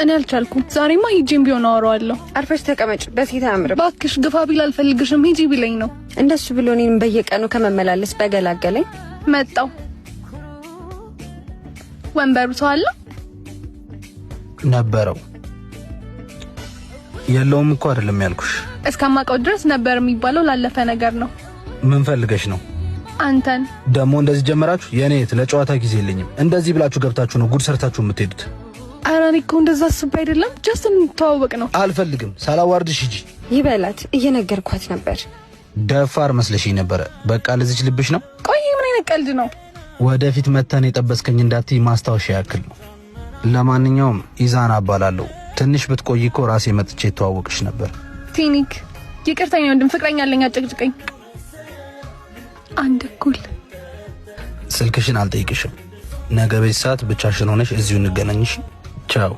እኔ አልቻልኩም። ዛሬማ ሂጂም ቢሆን አወራዋለሁ። አርፈሽ ተቀመጭ። በፊት አያምርም። እባክሽ ግፋ ቢል አልፈልግሽም ሂጂ ቢለኝ ነው። እንደሱ ብሎ እኔን በየቀኑ ከመመላለስ በገላገለኝ። መጣው ወንበሩ ሰው አለ ነበረው። የለውም እኮ አይደለም ያልኩሽ። እስከማውቀው ድረስ ነበር የሚባለው ላለፈ ነገር ነው። ምን ፈልገሽ ነው? አንተን ደግሞ እንደዚህ ጀመራችሁ? የኔ ለጨዋታ ጊዜ የለኝም። እንደዚህ ብላችሁ ገብታችሁ ነው ጉድ ሰርታችሁ የምትሄዱት። ኧረ እኔ እኮ እንደዛ አስቤ አይደለም። ጀስት እንተዋወቅ ነው። አልፈልግም። ሳላዋርድሽ ሂጂ። ይበላት። እየነገርኳት ነበር። ደፋር መስለሽኝ ነበረ። በቃ ለዚች ልብሽ ነው። ቆይ ምን አይነት ቀልድ ነው? ወደፊት መተን የጠበስከኝ እንዳትይ ማስታወሻ ያክል ነው። ለማንኛውም ኢዛና እባላለሁ። ትንሽ ብትቆይ እኮ ራሴ መጥቼ ተዋወቅሽ ነበር። ቲኒክ ይቅርታኝ ወንድም፣ ፍቅረኛ አለኝ። አጨቅጭቀኝ። አንድ እኩል ስልክሽን አልጠይቅሽም። ነገ በዚህ ሰዓት ብቻሽን ሆነሽ እዚሁ እንገናኝሽ። ቻው